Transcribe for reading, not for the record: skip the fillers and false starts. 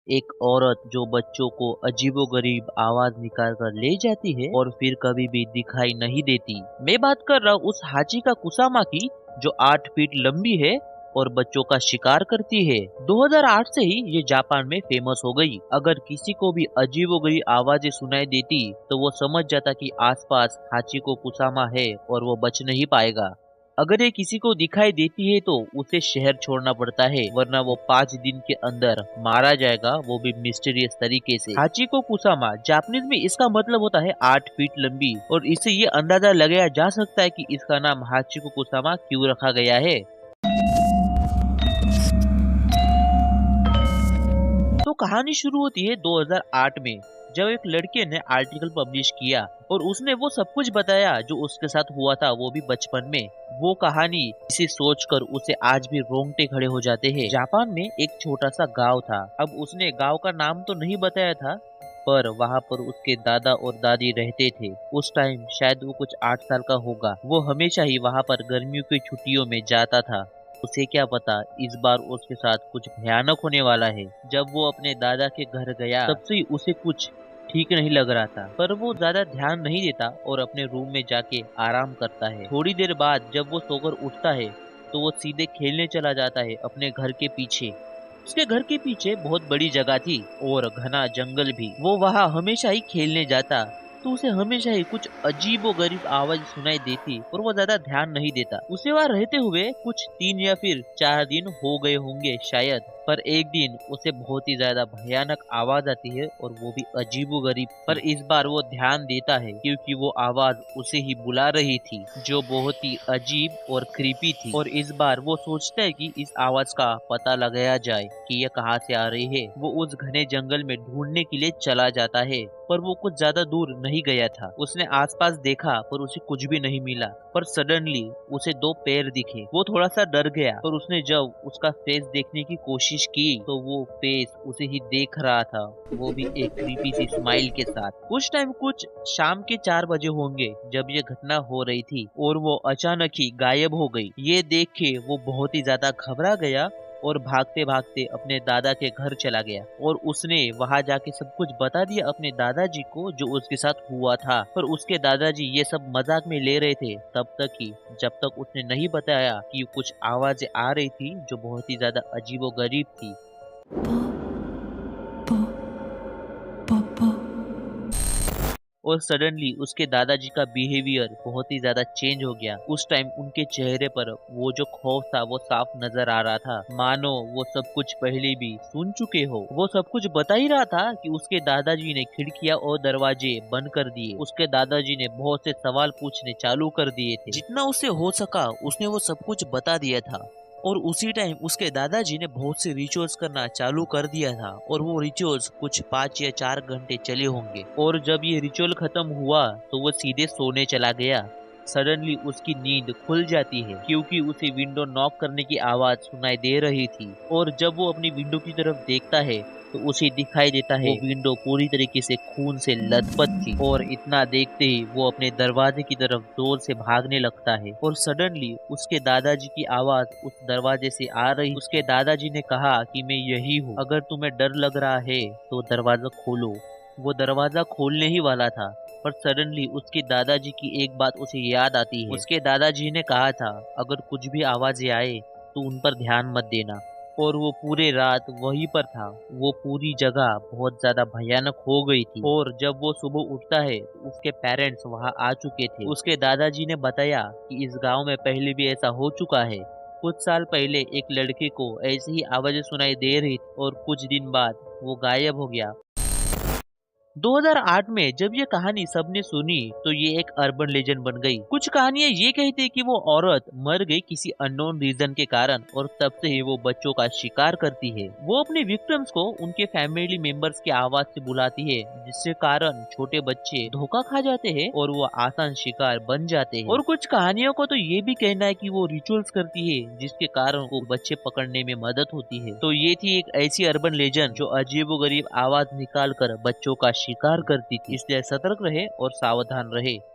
एक औरत जो बच्चों को अजीबोगरीब आवाज निकाल कर ले जाती है और फिर कभी भी दिखाई नहीं देती। मैं बात कर रहा हूँ उस हाचिका कुसामा की जो 8 फीट लंबी है और बच्चों का शिकार करती है। 2008 से ही ये जापान में फेमस हो गई। अगर किसी को भी अजीबोगरीब आवाजें सुनाई देती तो वो समझ जाता कि आसपास हाचिको कुसामा है और वो बच नहीं पाएगा। अगर ये किसी को दिखाई देती है तो उसे शहर छोड़ना पड़ता है, वरना वो 5 दिन के अंदर मारा जाएगा, वो भी मिस्टीरियस तरीके से। हाचिको कुसामा जापानीज में इसका मतलब होता है 8 फीट लंबी, और इससे ये अंदाजा लगाया जा सकता है कि इसका नाम हाचिको कुसामा क्यों रखा गया है। तो कहानी शुरू होती है 2008 में, जब एक लड़के ने आर्टिकल पब्लिश किया और उसने वो सब कुछ बताया जो उसके साथ हुआ था, वो भी बचपन में। वो कहानी इसे सोचकर उसे आज भी रोंगटे खड़े हो जाते हैं। जापान में एक छोटा सा गांव था। अब उसने गांव का नाम तो नहीं बताया था, पर वहाँ पर उसके दादा और दादी रहते थे। उस टाइम शायद वो कुछ 8 साल का होगा। वो हमेशा ही वहाँ पर गर्मियों की छुट्टियों में जाता था। उसे क्या पता इस बार उसके साथ कुछ भयानक होने वाला है। जब वो अपने दादा के घर गया तब से ही उसे कुछ ठीक नहीं लग रहा था, पर वो ज्यादा ध्यान नहीं देता और अपने रूम में जाके आराम करता है। थोड़ी देर बाद जब वो सोकर उठता है तो वो सीधे खेलने चला जाता है अपने घर के पीछे। उसके घर के पीछे बहुत बड़ी जगह थी और घना जंगल भी। वो वहाँ हमेशा ही खेलने जाता, तो उसे हमेशा ही कुछ अजीबो गरीब आवाज सुनाई देती और वो ज्यादा ध्यान नहीं देता। उसे वहाँ रहते हुए कुछ 3 या फिर 4 दिन हो गए होंगे शायद, पर एक दिन उसे बहुत ही ज्यादा भयानक आवाज आती है और वो भी अजीबो गरीब। पर इस बार वो ध्यान देता है क्योंकि वो आवाज उसे ही बुला रही थी, जो बहुत ही अजीब और क्रीपी थी। और इस बार वो सोचता है कि इस आवाज का पता लगाया जाए कि ये कहाँ से आ रही है। वो उस घने जंगल में ढूंढने के लिए चला जाता है, पर वो कुछ ज्यादा दूर नहीं गया था। उसने आसपास देखा पर उसे कुछ भी नहीं मिला। पर सडनली उसे 2 पैर दिखे। वो थोड़ा सा डर गया, पर उसने जब उसका फेस देखने की कोशिश की तो वो फेस उसे ही देख रहा था, वो भी एक क्रीपी सी स्माइल के साथ। उस टाइम कुछ शाम के 4 बजे होंगे जब ये घटना हो रही थी और वो अचानक ही गायब हो गई। ये देख के वो बहुत ही ज्यादा घबरा गया और भागते भागते अपने दादा के घर चला गया और उसने वहां जाके सब कुछ बता दिया अपने दादाजी को जो उसके साथ हुआ था। पर उसके दादाजी ये सब मजाक में ले रहे थे तब तक ही, जब तक उसने नहीं बताया कि कुछ आवाजें आ रही थी जो बहुत ही ज्यादा अजीबोगरीब थी। और सडनली उसके दादाजी का बिहेवियर बहुत ही ज्यादा चेंज हो गया। उस टाइम उनके चेहरे पर वो जो खौफ था वो साफ नजर आ रहा था, मानो वो सब कुछ पहले भी सुन चुके हो। वो सब कुछ बता ही रहा था कि उसके दादाजी ने खिड़कियां और दरवाजे बंद कर दिए। उसके दादाजी ने बहुत से सवाल पूछने चालू कर दिए थे। जितना उससे हो सका उसने वो सब कुछ बता दिया था। और उसी टाइम उसके दादाजी ने बहुत से रिचुअल्स करना चालू कर दिया था और वो रिचुअल्स कुछ 5 या 4 घंटे चले होंगे। और जब ये रिचुअल खत्म हुआ तो वो सीधे सोने चला गया। सडनली उसकी नींद खुल जाती है क्योंकि उसे विंडो नॉक करने की आवाज सुनाई दे रही थी। और जब वो अपनी विंडो की तरफ देखता है तो उसे दिखाई देता है वो विंडो पूरी तरीके से खून से लथपथ थी। और इतना देखते ही वो अपने दरवाजे की तरफ जोर से भागने लगता है और सडनली उसके दादाजी की आवाज उस दरवाजे से आ रही। उसके दादाजी ने कहा कि मैं यही हूँ, अगर तुम्हें डर लग रहा है तो दरवाजा खोलो। वो दरवाजा खोलने ही वाला था, पर सडनली उसके दादाजी की एक बात उसे याद आती है। उसके दादाजी ने कहा था अगर कुछ भी आवाजें आए तो उन पर ध्यान मत देना। और वो पूरे रात वहीं पर था। वो पूरी जगह बहुत ज्यादा भयानक हो गई थी। और जब वो सुबह उठता है तो उसके पेरेंट्स वहां आ चुके थे। उसके दादाजी ने बताया कि इस गांव में पहले भी ऐसा हो चुका है। कुछ साल पहले एक लड़के को ऐसी ही आवाजें सुनाई दे रही थी और कुछ दिन बाद वो गायब हो गया। 2008 में जब ये कहानी सबने सुनी तो ये एक अर्बन लेजेंड बन गई। कुछ कहानियां ये कहती है कि वो औरत मर गई किसी अननोन रीजन के कारण और तब से ही वो बच्चों का शिकार करती है। वो अपने विक्टिम्स को उनके फैमिली मेंबर्स की आवाज से बुलाती है, जिससे कारण छोटे बच्चे धोखा खा जाते हैं और वो आसान शिकार बन जाते हैं। और कुछ कहानियों को तो ये भी कहना है कि वो रिचुअल्स करती है जिसके कारण वो बच्चे पकड़ने में मदद होती है। तो ये थी एक ऐसी अर्बन लेजेंड जो अजीबोगरीब आवाज निकाल कर बच्चों का शिकार करती थी। इसलिए सतर्क रहे और सावधान रहे।